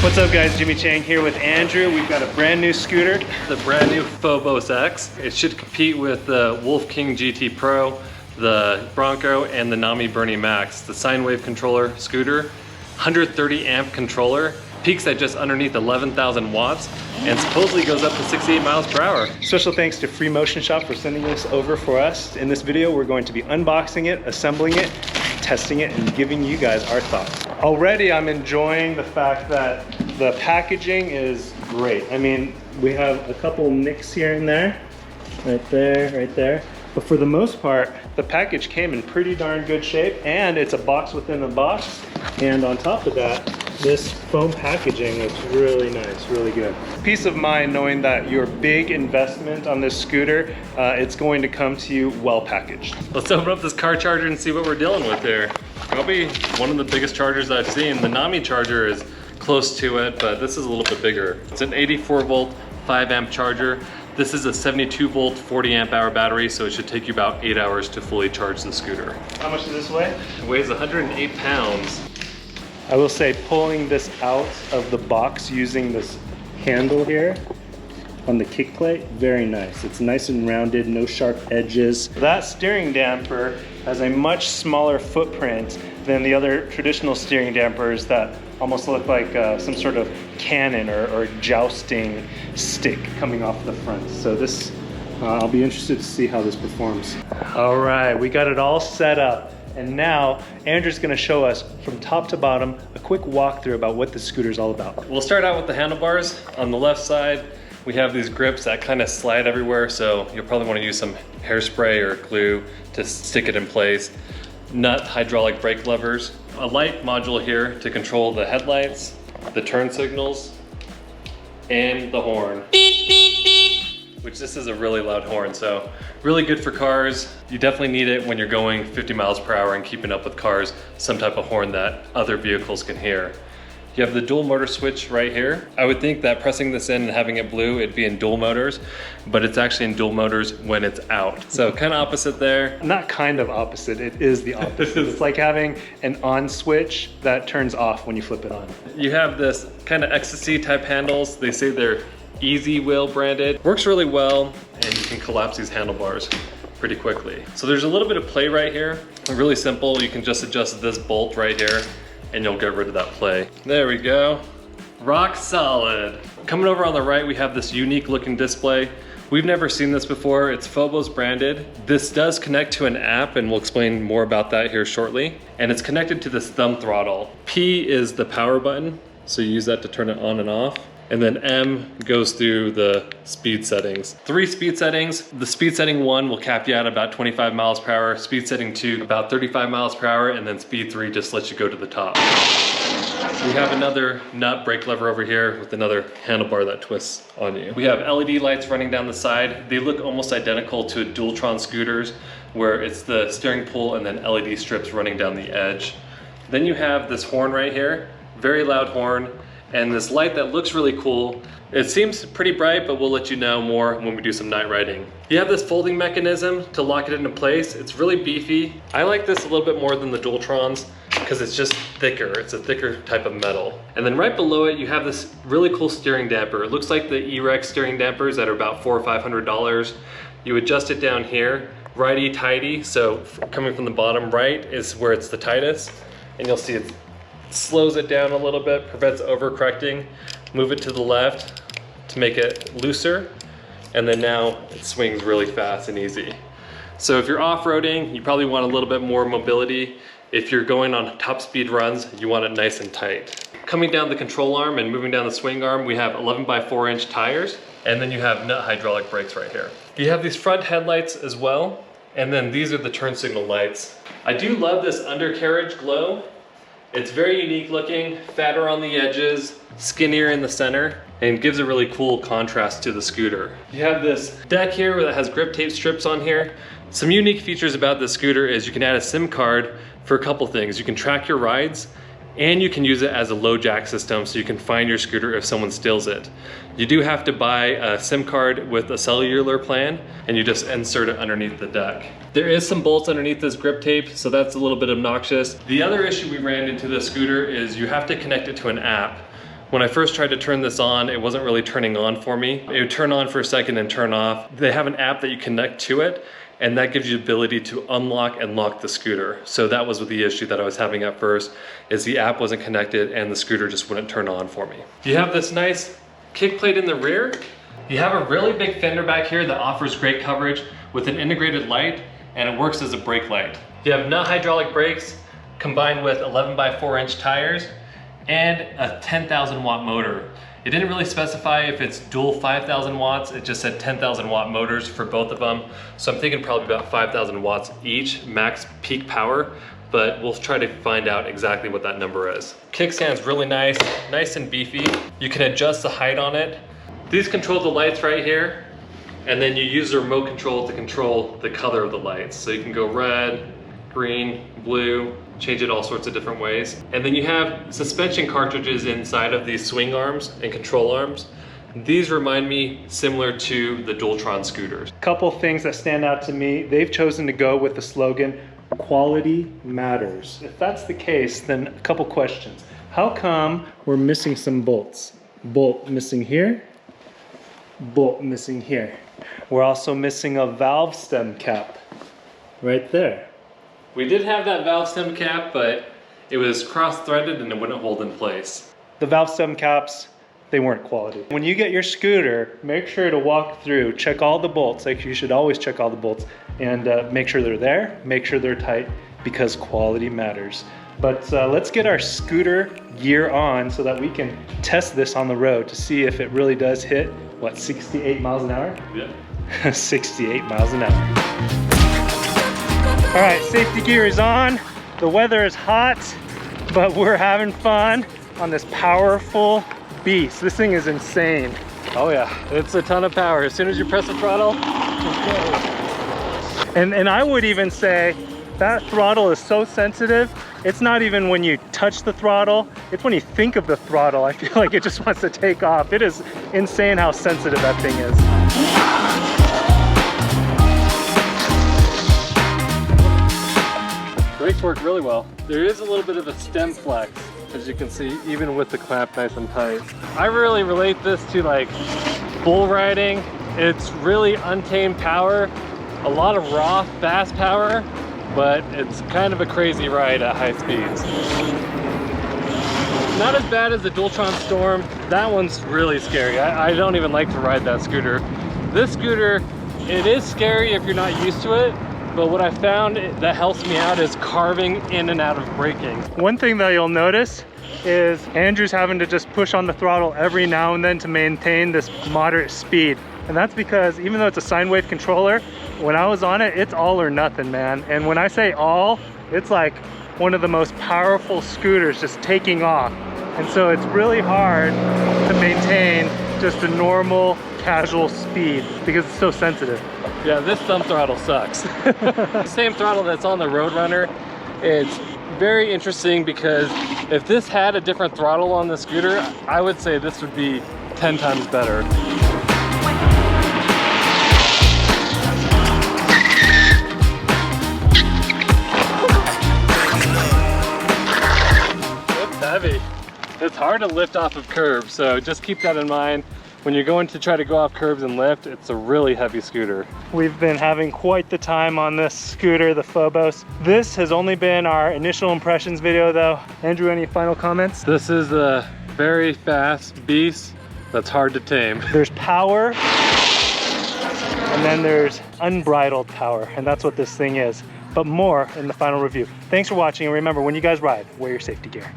What's up guys, Jimmy Chang here with Andrew. We've got a brand new scooter. The brand new FOBOS X. It should compete with the Wolf King GT Pro, the Bronco, and the Nami Bernie Max. The sine wave controller scooter, 130 amp controller, peaks at just underneath 11,000 watts, and supposedly goes up to 68 miles per hour. Special thanks to Free Motion Shop for sending this over for us. In this video, we're going to be unboxing it, assembling it, testing it, and giving you guys our thoughts. Already, I'm enjoying the fact that the packaging is great. I mean, we have a couple nicks here and there, right there. But for the most part, the package came in pretty darn good shape, and it's a box within a box. And on top of that, this foam packaging looks really nice, really good. Peace of mind knowing that your big investment on this scooter, it's going to come to you well packaged. Let's open up this car charger and see what we're dealing with here. Probably one of the biggest chargers I've seen. The Nami charger is close to it, but this is a little bit bigger. It's an 84 volt, 5 amp charger. This is a 72 volt, 40 amp hour battery, so it should take you about 8 hours to fully charge the scooter. How much does this weigh? It weighs 108 pounds. I will say pulling this out of the box using this handle here on the kick plate, very nice. It's nice and rounded, no sharp edges. That steering damper has a much smaller footprint than the other traditional steering dampers that almost look like some sort of cannon or jousting stick coming off the front. So this, I'll be interested to see how this performs. All right, we got it all set up. And now Andrew's gonna show us from top to bottom a quick walkthrough about what the scooter's all about. We'll start out with the handlebars. On the left side, we have these grips that kind of slide everywhere, so you'll probably want to use some hairspray or glue to stick it in place. Nut hydraulic brake levers. A light module here to control the headlights, the turn signals, and the horn. Which this is a really loud horn, so really good for cars. You definitely need it when you're going 50 miles per hour and keeping up with cars, some type of horn that other vehicles can hear. You have the dual motor switch right here. I would think that pressing this in and having it blue, it'd be in dual motors, but it's actually in dual motors when it's out. So kind of opposite there. Not kind of opposite, it is the opposite. It's like having an on switch that turns off when you flip it on. You have this kind of ecstasy type handles. They say they're Easy Wheel branded. Works really well, and you can collapse these handlebars pretty quickly. So there's a little bit of play right here. Really simple. You can just adjust this bolt right here and you'll get rid of that play. There we go. Rock solid. Coming over on the right, we have this unique looking display. We've never seen this before. It's FOBOS branded. This does connect to an app, and we'll explain more about that here shortly. And it's connected to this thumb throttle. P is the power button, so you use that to turn it on and off. And then M goes through the speed settings. 3 speed settings. The speed setting 1 will cap you out about 25 miles per hour. Speed setting 2, about 35 miles per hour. And then speed 3 just lets you go to the top. We have another nut brake lever over here with another handlebar that twists on you. We have LED lights running down the side. They look almost identical to Dualtron scooters, where it's the steering pole and then LED strips running down the edge. Then you have this horn right here, very loud horn. And this light that looks really cool. It seems pretty bright, but we'll let you know more when we do some night riding. You have this folding mechanism to lock it into place. It's really beefy. I like this a little bit more than the Dualtrons because it's just thicker. It's a thicker type of metal. And then right below it, you have this really cool steering damper. It looks like the E-Rex steering dampers that are about $400 or $500. You adjust it down here, righty-tighty. So coming from the bottom right is where it's the tightest. And you'll see it's slows it down a little bit, prevents overcorrecting. Move it to the left to make it looser, and then now it swings really fast and easy. So if you're off-roading, you probably want a little bit more mobility. If you're going on top speed runs, you want it nice and tight. Coming down the control arm and moving down the swing arm, we have 11x4-inch tires, and then you have nut hydraulic brakes right here. You have these front headlights as well, and then these are the turn signal lights. I do love this undercarriage glow. It's very unique looking, fatter on the edges, skinnier in the center, and gives a really cool contrast to the scooter. You have this deck here that has grip tape strips on here. Some unique features about this scooter is you can add a SIM card for a couple things. You can track your rides, and you can use it as a LoJack system so you can find your scooter if someone steals it. You do have to buy a SIM card with a cellular plan, and you just insert it underneath the deck. There is some bolts underneath this grip tape, so that's a little bit obnoxious. The other issue we ran into this scooter is you have to connect it to an app. When I first tried to turn this on, it wasn't really turning on for me. It would turn on for a second and turn off. They have an app that you connect to it, and that gives you the ability to unlock and lock the scooter. So that was the issue that I was having at first, is the app wasn't connected and the scooter just wouldn't turn on for me. You have this nice kick plate in the rear. You have a really big fender back here that offers great coverage with an integrated light, and it works as a brake light. You have nut hydraulic brakes combined with 11x4-inch tires and a 10,000 watt motor. It didn't really specify if it's dual 5,000 watts, it just said 10,000 watt motors for both of them. So I'm thinking probably about 5,000 watts each, max peak power, but we'll try to find out exactly what that number is. Kickstand's really nice and beefy. You can adjust the height on it. These control the lights right here, and then you use the remote control to control the color of the lights. So you can go red, green, blue, change it all sorts of different ways. And then you have suspension cartridges inside of these swing arms and control arms. These remind me similar to the Dualtron scooters. Couple things that stand out to me. They've chosen to go with the slogan, quality matters. If that's the case, then a couple questions. How come we're missing some bolts? Bolt missing here, bolt missing here. We're also missing a valve stem cap right there. We did have that valve stem cap, but it was cross-threaded and it wouldn't hold in place. The valve stem caps, they weren't quality. When you get your scooter, make sure to walk through, check all the bolts. Like, you should always check all the bolts, and make sure they're there, make sure they're tight, because quality matters. But let's get our scooter gear on so that we can test this on the road to see if it really does hit, what, 68 miles an hour? Yeah. 68 miles an hour. All right, safety gear is on. The weather is hot, but we're having fun on this powerful beast. This thing is insane. Oh yeah, it's a ton of power. As soon as you press the throttle, and I would even say that throttle is so sensitive, it's not even when you touch the throttle, it's when you think of the throttle. I feel like it just wants to take off. It is insane how sensitive that thing is. Brakes work really well. There is a little bit of a stem flex, as you can see, even with the clamp nice and tight. I really relate this to like bull riding. It's really untamed power, a lot of raw, fast power, but it's kind of a crazy ride at high speeds. Not as bad as the Dualtron Storm. That one's really scary. I don't even like to ride that scooter. This scooter, it is scary if you're not used to it, but what I found that helps me out is carving in and out of braking. One thing that you'll notice is Andrew's having to just push on the throttle every now and then to maintain this moderate speed. And that's because even though it's a sine wave controller, when I was on it, it's all or nothing, man. And when I say all, it's like one of the most powerful scooters just taking off. And so it's really hard to maintain just a normal, casual speed because it's so sensitive. Yeah, this thumb throttle sucks. Same throttle that's on the Roadrunner. It's very interesting because if this had a different throttle on the scooter, I would say this would be 10 times better. It's heavy. It's hard to lift off of curbs, so just keep that in mind. When you're going to try to go off curbs and lift, it's a really heavy scooter. We've been having quite the time on this scooter, the Phobos. This has only been our initial impressions video though. Andrew, any final comments? This is a very fast beast that's hard to tame. There's power, and then there's unbridled power, and that's what this thing is. But more in the final review. Thanks for watching, and remember, when you guys ride, wear your safety gear.